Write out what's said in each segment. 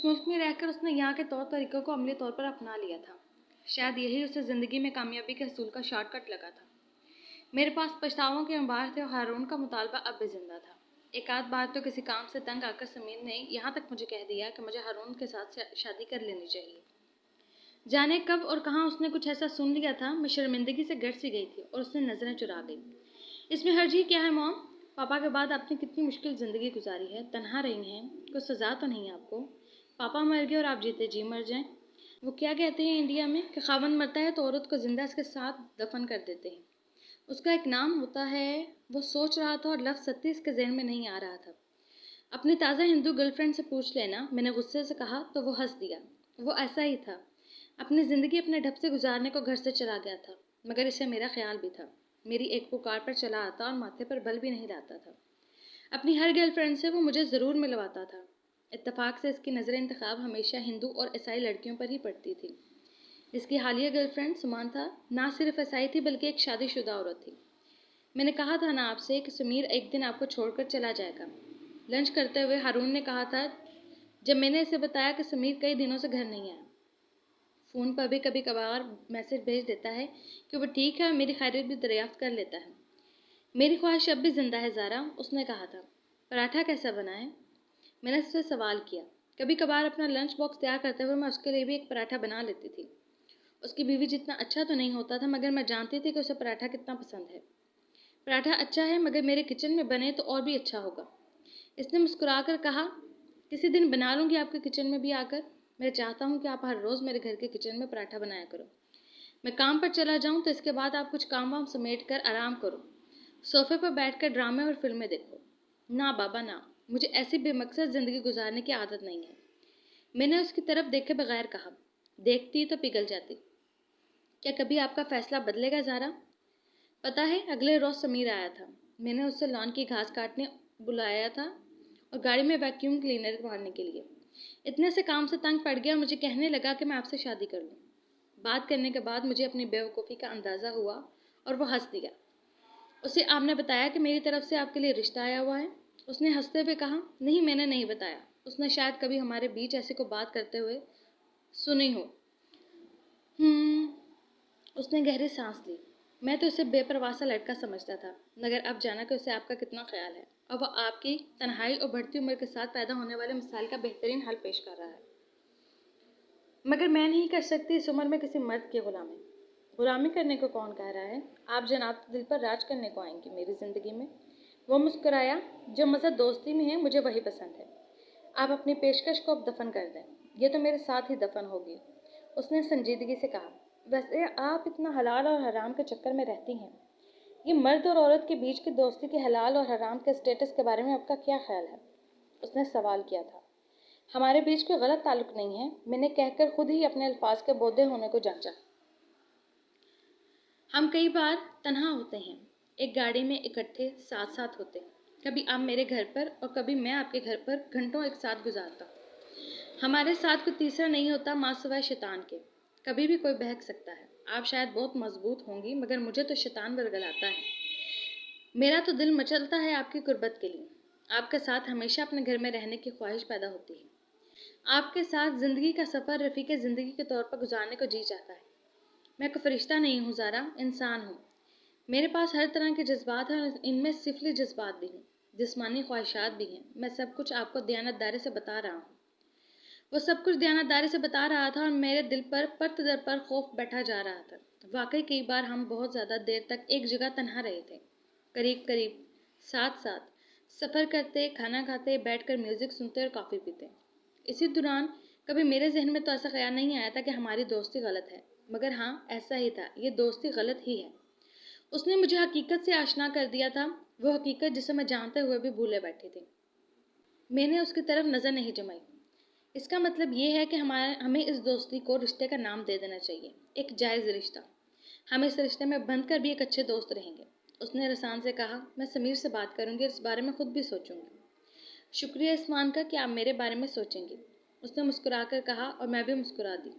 मुल्क में रहकर उसने यहाँ के तौर तरीक़ों को अमली तौर पर अपना लिया था। शायद यही उसे ज़िंदगी में कामयाबी के हसूल का शॉर्टकट लगा था। मेरे पास पछतावों के अंबार थे और हारून का मुतालबा अब भी ज़िंदा था। एक आध बार तो किसी काम से तंग आकर समीर ने यहाँ तक मुझे कह दिया कि मुझे हारून के साथ शादी कर लेनी चाहिए। जाने कब और कहाँ उसने कुछ ऐसा सुन लिया था, मैं शर्मिंदगी से गट सी गई थी और उसने नज़रें चुरा गई। इसमें हर्ज ही क्या है मॉम? पापा के बाद आपने कितनी मुश्किल ज़िंदगी गुजारी है, तन्हा रही हैं, कोई सज़ा तो नहीं आपको? पापा मर गए और आप जीते जी मर जाएं। वो क्या कहते हैं इंडिया में कि खावंद मरता है तो औरत को ज़िंदा इसके साथ दफन कर देते हैं। उसका एक नाम होता है। वो सोच रहा था और लफ्ज़ सत्ती इसके जहन में नहीं आ रहा था। अपनी ताज़ा हिंदू गर्लफ्रेंड से पूछ लेना, मैंने गुस्से से कहा तो वो हंस दिया। वो ऐसा ही था, अपनी ज़िंदगी अपने ढप से गुजारने को घर से चला गया था, मगर इसे मेरा ख्याल भी था। मेरी एक पुकार पर चला आता और माथे पर बल भी नहीं लाता था। अपनी हर गर्लफ्रेंड से वो मुझे ज़रूर मिलवाता था। इत्तेफाक से इसकी नज़र इंतखाब हमेशा हिंदू और ईसाई लड़कियों पर ही पड़ती थी। इसकी हालिया गर्लफ्रेंड सुमांथा ना सिर्फ ईसाई थी बल्कि एक शादीशुदा औरत थी। मैंने कहा था ना आपसे कि समीर एक दिन आपको छोड़कर चला जाएगा। लंच करते हुए हारून ने कहा था जब मैंने इसे बताया कि समीर कई दिनों से घर नहीं आया। फ़ोन पर भी कभी कभार मैसेज भेज देता है कि वो ठीक है और मेरी खैरियत भी दरियाफ्त कर लेता है। मेरी ख्वाहिश अब भी ज़िंदा है ज़ारा, उसने कहा था। पराठा कैसा बना है? मैंने उससे सवाल किया। कभी कभार अपना लंच बॉक्स तैयार करते हुए मैं उसके लिए भी एक पराठा बना लेती थी। उसकी बीवी जितना अच्छा तो नहीं होता था, मगर मैं जानती थी कि उसे पराठा कितना पसंद है। पराठा अच्छा है मगर मेरे किचन में बने तो और भी अच्छा होगा। इसने मुस्कुराकर कहा, किसी दिन बना लूँगी आपके किचन में भी आकर। मैं चाहता हूँ कि आप हर रोज़ मेरे घर के किचन में पराठा बनाया करो। मैं काम पर चला जाऊँ तो इसके बाद आप कुछ काम वाम समेट कर आराम करो, सोफे पर बैठकर ड्रामे और फिल्में देखो। ना बाबा ना, मुझे ऐसी बेमकसद ज़िंदगी गुजारने की आदत नहीं है। मैंने उसकी तरफ देखे बगैर कहा, देखती तो पिघल जाती। क्या कभी आपका फ़ैसला बदलेगा ज़ारा? पता है अगले रोज़ समीर आया था। मैंने उससे लॉन की घास काटने बुलाया था और गाड़ी में वैक्यूम क्लीनर मारने के लिए। इतने से काम से तंग पड़ गया, मुझे कहने लगा कि मैं आपसे शादी कर लूँ। बात करने के बाद मुझे अपनी बेवकूफ़ी का अंदाज़ा हुआ और वो हंस दिया। उसे आपने बताया कि मेरी तरफ से आपके लिए रिश्ता आया हुआ है? उसने हंसते हुए कहा, नहीं मैंने नहीं बताया। उसने शायद कभी हमारे बीच ऐसे को बात करते हुए सुनी हो। उसने गहरी सांस ली। मैं तो उसे बेपरवाह सा लड़का समझता था, मगर अब जाना कि उसे आपका कितना ख्याल है और वह आपकी तन्हाई और बढ़ती उम्र के साथ पैदा होने वाले मिसाल का बेहतरीन हल पेश कर रहा है। मगर मैं नहीं कर सकती इस उम्र में किसी मर्द की गुलामी। गुलामी करने को कौन कह रहा है? आप जनाब दिल पर राज करने को आएंगी मेरी ज़िंदगी में। वो मुस्कुराया, जो मज़ा दोस्ती में है मुझे वही पसंद है। आप अपनी पेशकश को अब दफन कर दें, ये तो मेरे साथ ही दफन होगी। उसने संजीदगी से कहा, वैसे आप इतना हलाल और हराम के चक्कर में रहती हैं। ये मर्द और औरत के बीच की दोस्ती के हलाल और हराम के स्टेटस के बारे में आपका क्या ख्याल है? उसने सवाल किया था। हमारे बीच कोई गलत ताल्लुक नहीं है, मैंने कहकर खुद ही अपने अल्फाज के बोधे होने को जांचा। हम कई बार तन्हा होते हैं, एक गाड़ी में इकट्ठे साथ साथ होते हैं। कभी आप मेरे घर पर और कभी मैं आपके घर पर घंटों एक साथ गुजारता हूँ। हमारे साथ कोई तीसरा नहीं होता माँ सिवाय शैतान के। कभी भी कोई बहक सकता है। आप शायद बहुत मजबूत होंगी, मगर मुझे तो शैतान बरगलाता है। मेरा तो दिल मचलता है आपकी कुर्बत के लिए। आपके साथ हमेशा अपने घर में रहने की ख्वाहिश पैदा होती है। आपके साथ ज़िंदगी का सफ़र रफ़ीक़े ज़िंदगी के तौर पर गुजारने को जी चाहता है। मैं कोई फरिश्ता नहीं हूँ ज़ारा, इंसान हूँ। मेरे पास हर तरह के जज्बात हैं और इनमें सिफली जज्बात भी हैं, जिस्मानी ख्वाहिशात भी हैं। मैं सब कुछ आपको दयानतदारी से बता रहा हूँ। वो सब कुछ दयानतदारी से बता रहा था और मेरे दिल पर परत दर पर खौफ बैठा जा रहा था। वाकई कई बार हम बहुत ज़्यादा देर तक एक जगह तन्हा रहे थे, करीब करीब साथ साथ सफ़र करते, खाना खाते, बैठकर म्यूज़िक सुनते और कॉफ़ी पीते। इसी दौरान कभी मेरे जहन में तो ऐसा ख्याल नहीं आया था कि हमारी दोस्ती गलत है, मगर हाँ ऐसा ही था, ये दोस्ती गलत ही है। उसने मुझे हकीकत से आशना कर दिया था, वो हकीकत जिसे मैं जानते हुए भी भूले बैठी थी। मैंने उसकी तरफ नज़र नहीं जमाई। इसका मतलब ये है कि हमें इस दोस्ती को रिश्ते का नाम दे देना चाहिए, एक जायज़ रिश्ता। हम इस रिश्ते में बंध कर भी एक अच्छे दोस्त रहेंगे। उसने रसान से कहा, मैं समीर से बात करूँगी और इस बारे में खुद भी सोचूंगी। शुक्रिया इस मान का कि आप मेरे बारे में सोचेंगी, उसने मुस्कुराकर कहा और मैं भी मुस्कुरा दी।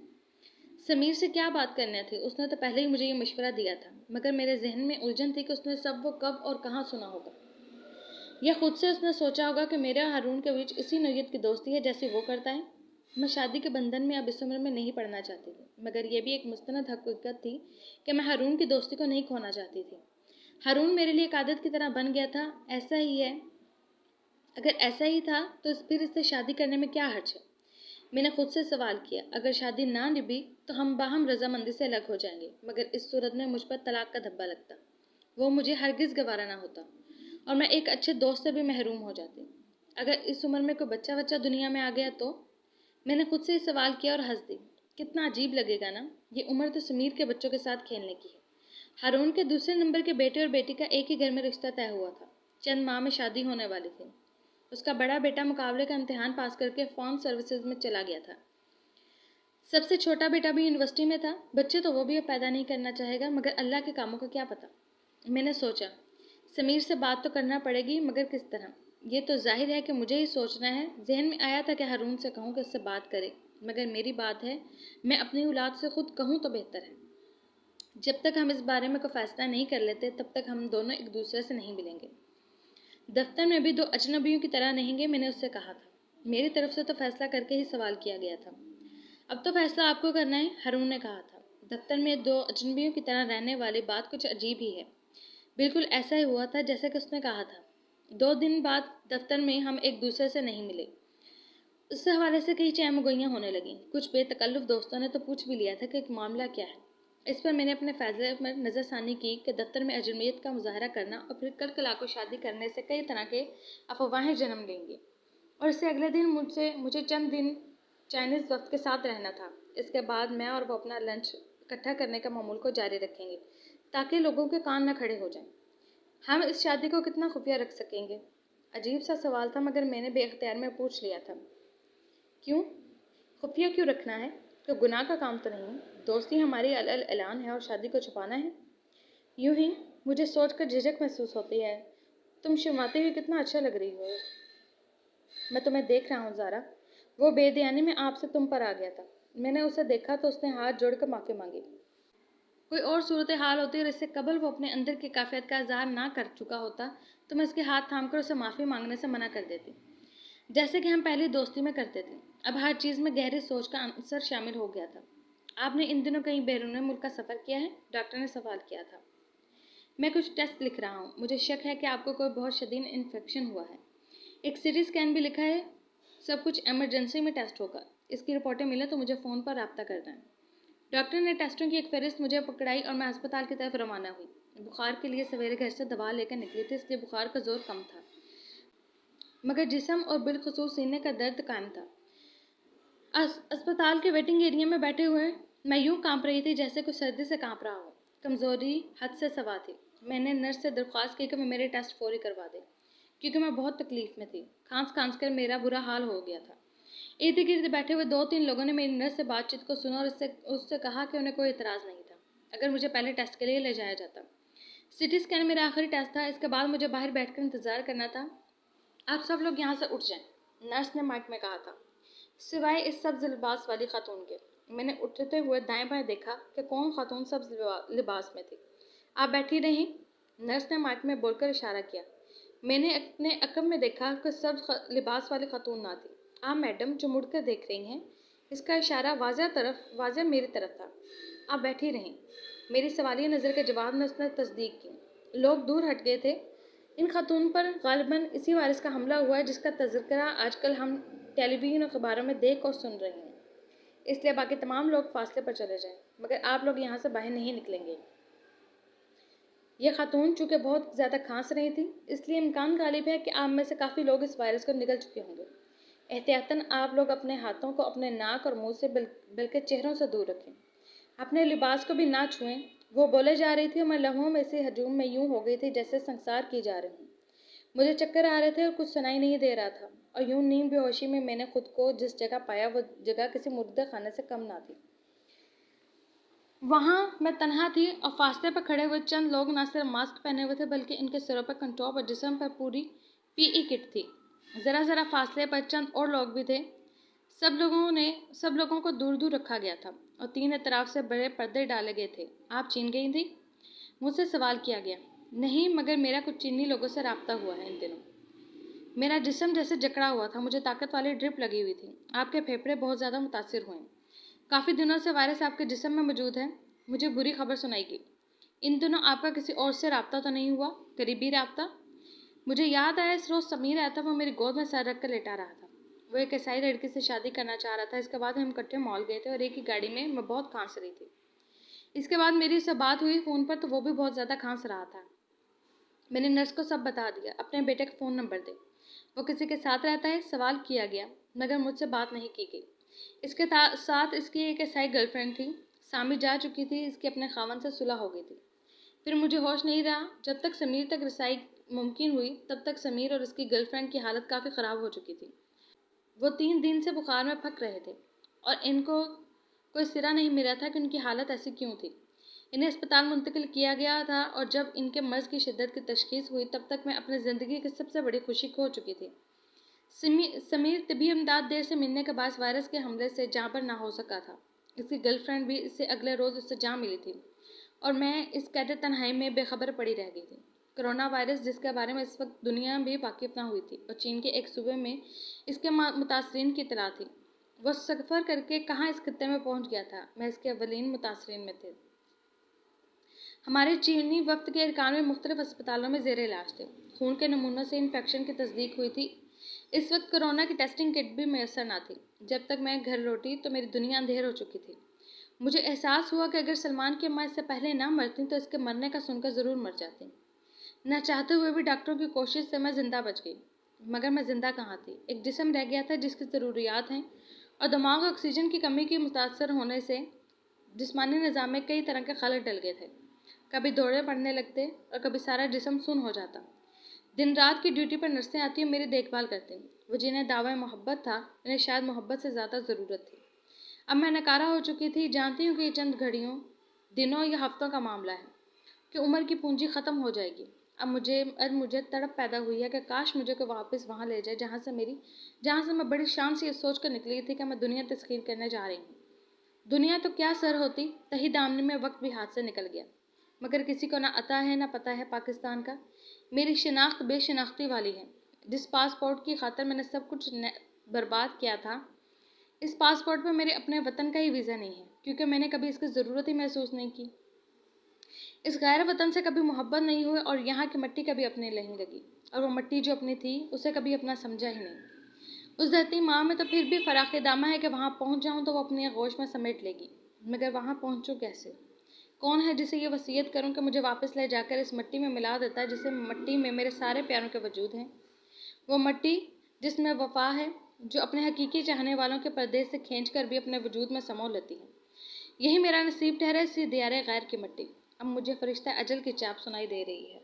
समीर से क्या बात करनी थी? उसने तो पहले ही मुझे ये मशवरा दिया था, मगर मेरे जहन में उलझन थी कि उसने सब वो कब और कहाँ सुना होगा। या खुद से उसने सोचा होगा कि मेरे और हारून के बीच इसी नौयत की दोस्ती है जैसी वो करता है। میں شادی کے بندھن میں اب اس عمر میں نہیں پڑنا چاہتی تھی، مگر یہ بھی ایک مستند حقیقت تھی کہ میں ہارون کی دوستی کو نہیں کھونا چاہتی تھی۔ ہارون میرے لیے ایک عادت کی طرح بن گیا تھا۔ ایسا ہی ہے، اگر ایسا ہی تھا تو پھر اس سے شادی کرنے میں کیا حرج ہے؟ میں نے خود سے سوال کیا۔ اگر شادی نہ نبھی تو ہم باہم رضامندی سے الگ ہو جائیں گے، مگر اس صورت میں مجھ پر طلاق کا دھبا لگتا، وہ مجھے ہرگز گوارا نہ ہوتا، اور میں ایک اچھے دوست سے بھی محروم ہو جاتی۔ اگر اس عمر میں کوئی بچہ دنیا میں آ گیا تو؟ میں نے خود سے یہ سوال کیا اور ہنس دی۔ کتنا عجیب لگے گا نا، یہ عمر تو سمیر کے بچوں کے ساتھ کھیلنے کی ہے۔ ہارون کے دوسرے نمبر کے بیٹے اور بیٹی کا ایک ہی گھر میں رشتہ طے ہوا تھا، چند ماہ میں شادی ہونے والی تھی۔ اس کا بڑا بیٹا مقابلے کا امتحان پاس کر کے فارم سروسز میں چلا گیا تھا۔ سب سے چھوٹا بیٹا بھی یونیورسٹی میں تھا۔ بچے تو وہ بھی اب پیدا نہیں کرنا چاہے گا، مگر اللہ کے کاموں کا کیا پتہ۔ میں نے سوچا، سمیر سے بات تو کرنا پڑے گی، مگر کس طرح؟ یہ تو ظاہر ہے کہ مجھے ہی سوچنا ہے۔ ذہن میں آیا تھا کہ ہارون سے کہوں کہ اس سے بات کرے، مگر میری بات ہے، میں اپنی اولاد سے خود کہوں تو بہتر ہے۔ جب تک ہم اس بارے میں کوئی فیصلہ نہیں کر لیتے تب تک ہم دونوں ایک دوسرے سے نہیں ملیں گے۔ دفتر میں بھی دو اجنبیوں کی طرح رہیں گے، میں نے اس سے کہا تھا۔ میری طرف سے تو فیصلہ کر کے ہی سوال کیا گیا تھا۔ اب تو فیصلہ آپ کو کرنا ہے، ہارون نے کہا تھا۔ دفتر میں دو اجنبیوں کی طرح رہنے والی بات کچھ عجیب ہی ہے۔ بالکل ایسا ہی ہوا تھا جیسا کہ اس نے کہا تھا۔ 2 دن بعد دفتر میں ہم ایک دوسرے سے نہیں ملے۔ اس سے حوالے سے کئی چہم گوئیاں ہونے لگیں۔ کچھ بے تکلف دوستوں نے تو پوچھ بھی لیا تھا کہ ایک معاملہ کیا ہے۔ اس پر میں نے اپنے فیصلے پر نظر ثانی کی کہ دفتر میں اجنبیت کا مظاہرہ کرنا اور پھر کل کلا کو شادی کرنے سے کئی طرح کے افواہیں جنم لیں گے، اور اس سے اگلے دن مجھے چند دن چائنیز وقت کے ساتھ رہنا تھا۔ اس کے بعد میں اور وہ اپنا لنچ اکٹھا کرنے کا معمول کو جاری رکھیں گے تاکہ لوگوں کے کان نہ کھڑے ہو جائیں۔ ہم اس شادی کو کتنا خفیہ رکھ سکیں گے؟ عجیب سا سوال تھا، مگر میں نے بے اختیار میں پوچھ لیا تھا۔ کیوں؟ خفیہ کیوں رکھنا ہے؟ کوئی گناہ کا کام تو نہیں؟ دوستی ہماری اعلان ہے اور شادی کو چھپانا ہے؟ یوں ہی مجھے سوچ کر جھجک محسوس ہوتی ہے۔ تم شرماتے ہوئے کتنا اچھا لگ رہی ہو۔ میں تمہیں دیکھ رہا ہوں زارا۔ وہ بے دیانی میں آپ سے تم پر آ گیا تھا۔ میں نے اسے دیکھا تو اس نے ہاتھ جوڑ کر معافی مانگی۔ کوئی اور صورتحال ہوتی اور اس سے قبل وہ اپنے اندر کی کیفیت کا اظہار نہ کر چکا ہوتا تو میں اس کے ہاتھ تھام کر اسے معافی مانگنے سے منع کر دیتی، جیسے کہ ہم پہلی دوستی میں کرتے تھے۔ اب ہر چیز میں گہری سوچ کا عنصر شامل ہو گیا تھا۔ آپ نے ان دنوں کہیں بیرون ملک کا سفر کیا ہے؟ ڈاکٹر نے سوال کیا تھا۔ میں کچھ ٹیسٹ لکھ رہا ہوں۔ مجھے شک ہے کہ آپ کو کوئی بہت شدید انفیکشن ہوا ہے۔ ایک سی ٹی اسکین بھی لکھا ہے۔ سب کچھ ایمرجنسی میں ٹیسٹ ہوگا۔ اس کی رپورٹیں ملیں تو مجھے فون پر رابطہ کرنا ہے۔ ڈاکٹر نے ٹیسٹوں کی ایک فہرست مجھے پکڑائی اور میں ہسپتال کی طرف روانہ ہوئی۔ بخار کے لیے سویرے گھر سے دوا لے کر نکلی تھی، اس لیے بخار کا زور کم تھا، مگر جسم اور بالخصوص سینے کا درد قائم تھا۔ اسپتال کے ویٹنگ ایریا میں بیٹھے ہوئے میں یوں کانپ رہی تھی جیسے کوئی سردی سے کانپ رہا ہو۔ کمزوری حد سے سوا تھی۔ میں نے نرس سے درخواست کی کہ وہ میرے ٹیسٹ فوری کروا دے، کیونکہ میں بہت تکلیف میں تھی۔ کھانس کر میرا برا حال ہو گیا تھا۔ ارد گرد بیٹھے ہوئے 2-3 لوگوں نے میری نرس سے بات چیت کو سنا اور اس سے کہا کہ انہیں کوئی اعتراض نہیں تھا اگر مجھے پہلے ٹیسٹ کے لیے لے جایا جاتا۔ سی ٹی اسکین میرا آخری ٹیسٹ تھا۔ اس کے بعد مجھے باہر بیٹھ کر انتظار کرنا تھا۔ آپ سب لوگ یہاں سے اٹھ جائیں، نرس نے مائک میں کہا تھا، سوائے اس سبز لباس والی خاتون کے۔ میں نے اٹھتے ہوئے دائیں بائیں دیکھا کہ کون خاتون سبز لباس میں تھی۔ آپ بیٹھی رہیں، نرس نے مائک میں بول کر اشارہ کیا۔ میں نے اپنے عقب میں دیکھا کہ سبز لباس والی خاتون نہ تھی۔ آپ میڈم جو مڑ کر دیکھ رہی ہیں، اس کا اشارہ واضح میری طرف تھا۔ آپ بیٹھی رہیں۔ میری سوالیہ نظر کے جواب میں اس نے تصدیق کی۔ لوگ دور ہٹ گئے تھے۔ ان خاتون پر غالباً اسی وائرس کا حملہ ہوا ہے جس کا تذکرہ آج کل ہم ٹیلی ویژن اور اخباروں میں دیکھ اور سن رہے ہیں۔ اس لیے باقی تمام لوگ فاصلے پر چلے جائیں، مگر آپ لوگ یہاں سے باہر نہیں نکلیں گے۔ یہ خاتون چونکہ بہت زیادہ کھانس رہی تھی، اس لیے امکان غالب ہے کہ آپ میں سے کافی لوگ اس وائرس کو نگل چکے ہوں گے۔ احتیاطاً آپ لوگ اپنے ہاتھوں کو اپنے ناک اور منہ سے بلکہ چہروں سے دور رکھیں۔ اپنے لباس کو بھی نہ چھوئیں۔ وہ بولے جا رہی تھی اور میں لمحوں میں اسی ہجوم میں یوں ہو گئی تھی جیسے سنسار کی جا رہی ہوں۔ مجھے چکر آ رہے تھے اور کچھ سنائی نہیں دے رہا تھا، اور یوں نیم بے ہوشی میں نے خود کو جس جگہ پایا وہ جگہ کسی مردہ خانے سے کم نہ تھی۔ وہاں میں تنہا تھی اور فاصلے پر کھڑے ہوئے چند لوگ نہ صرف ماسک پہنے ہوئے تھے بلکہ ان کے سروں پر کنٹوپ اور جسم پر پوری پی ای کٹ تھی۔ ذرا فاصلے پر چند اور لوگ بھی تھے۔ سب لوگوں کو دور دور رکھا گیا تھا اور 3 اطراف سے بڑے پردے ڈالے گئے تھے۔ آپ چین گئی تھی؟ مجھ سے سوال کیا گیا۔ نہیں، مگر میرا کچھ چینی لوگوں سے رابطہ ہوا ہے ان دنوں۔ मेरा जिस्म जैसे जकड़ा हुआ था, मुझे ताकत वाली ड्रिप लगी हुई थी। आपके फेफड़े बहुत ज़्यादा मुतासिर हुए। काफ़ी दिनों से वायरस आपके जिस्म में मौजूद है। मुझे बुरी खबर सुनाई गई। इन दिनों आपका किसी और से रब्ता तो नहीं हुआ? करीबी रब्ता? मुझे याद आया, इस रोज़ समीर आया था। वो मेरी गोद में सर रख कर लेटा रहा था। वो एक ईसाई लड़की से शादी करना चाह रहा था। इसके बाद हम इकट्ठे मॉल गए थे और एक ही गाड़ी में। मैं बहुत खांस रही थी। इसके बाद मेरी उससे बात हुई फ़ोन पर, तो वो भी बहुत ज़्यादा खांस रहा था। मैंने नर्स को सब बता दिया। अपने बेटे का फ़ोन नंबर दे, वो किसी के साथ रहता है, सवाल किया गया, मगर मुझसे बात नहीं की गई। इसके साथ इसकी एक ईसाई गर्लफ्रेंड थी। सामी जा चुकी थी, इसकी अपने खावन से सुलह हो गई थी। फिर मुझे होश नहीं रहा। जब तक समीर तक रसाई मुमकिन हुई, तब तक समीर और उसकी गर्लफ्रेंड की हालत काफ़ी ख़राब हो चुकी थी। वो 3 दिन से बुखार में पक रहे थे और इनको कोई सिरा नहीं मिला था कि उनकी हालत ऐसी क्यों थी। इन्हें अस्पताल मुंतकिल किया गया था और जब इनके मर्ज़ की शिद्दत की तशख़ीस हुई, तब तक मैं अपनी ज़िंदगी की सबसे बड़ी खुशी खो चुकी थी। समीर तबी इमदाद देर से मिलने के बाद वायरस के हमले से जाँ पर ना हो सका था। इसकी गर्लफ्रेंड भी इससे अगले रोज़ उससे जा मिली थी और मैं इस कैद तन्हाई में बेखबर पड़ी रह गई थी। कोरोना वायरस, जिसके बारे में इस वक्त दुनिया भी वाकिफ ना हुई थी और चीन के एक सूबे में इसके मुतासरीन की इतला थी। वो सफ़र करके कहाँ इस खत्ते में पहुँच गया था। मैं इसके अवलीन मुतासरीन में थे। हमारे चीनी वक्त के अरकान में मुख्तलिफ अस्पतालों में ज़ेर इलाज थे। खून के नमूनों से इन्फेक्शन की तस्दीक हुई थी। इस वक्त कोरोना की टेस्टिंग किट भी मैसर ना थी। जब तक मैं घर लौटी तो मेरी दुनिया अंधेर हो चुकी थी। मुझे एहसास हुआ कि अगर सलमान की अम्मा इससे पहले ना मरती तो इसके मरने का सुनकर ज़रूर मर जाती। न चाहते हुए भी डॉक्टरों की कोशिश से मैं ज़िंदा बच गई। मगर मैं ज़िंदा कहाँ थी? एक जिस्म रह गया था जिसकी ज़रूरियात हैं और दिमाग ऑक्सीजन की कमी की मुतासर होने से जिस्मानी निज़ाम में कई तरह के खलल डल गए थे। कभी दौड़े पड़ने लगते और कभी सारा जिस्म सुन्न हो जाता। दिन रात की ड्यूटी पर नर्सें आती और मेरी देखभाल करती। वो जिन्हें दावा मोहब्बत था, इन्हें शायद मोहब्बत से ज़्यादा ज़रूरत थी। अब मैं नकारा हो चुकी थी। जानती हूँ कि ये चंद घड़ियों, दिनों या हफ्तों का मामला है कि उम्र की पूंजी ख़त्म हो जाएगी। अब मुझे तड़प पैदा हुई है कि काश मुझे कोई वापस वहाँ ले जाए जहाँ से मैं बड़ी शान से ये सोच कर निकली थी कि मैं दुनिया तस्खीर करने जा रही हूँ। दुनिया तो क्या सर होती, तही दामनी में वक्त भी हाथ से निकल गया। मगर किसी को ना अता है ना पता है पाकिस्तान का। मेरी शिनाख्त बेशिनाख्ती वाली है। जिस पासपोर्ट की खातर मैंने सब कुछ बर्बाद किया था, इस पासपोर्ट पर मेरे अपने वतन का ही वीज़ा नहीं है, क्योंकि मैंने कभी इसकी ज़रूरत ही महसूस नहीं की। इस गैर वतन से कभी मोहब्बत नहीं हुई और यहाँ की मिट्टी कभी अपने नहीं लगी, और वो मिट्टी जो अपनी थी उसे कभी अपना समझा ही नहीं। उस धरती माँ में तो फिर भी फ़राख़ दामा है कि वहाँ पहुँच जाऊँ तो वो अपनी आगोश में समेट लेगी। मगर वहाँ पहुँचूँ कैसे? कौन है जिसे ये वसीयत करूँ कि मुझे वापस ले जाकर इस मिट्टी में मिला देता है, जिसे मिट्टी में मेरे सारे प्यारों के वजूद हैं। वो मिट्टी जिसमें वफा है, जो अपने हकीकी चाहने वालों के पर्दे से खींच कर भी अपने वजूद में समो लेती है। यही मेरा नसीब ठहरा, इसी दियारे गैर की मिट्टी। अब मुझे फरिश्ता अजल की चाप सुनाई दे रही है।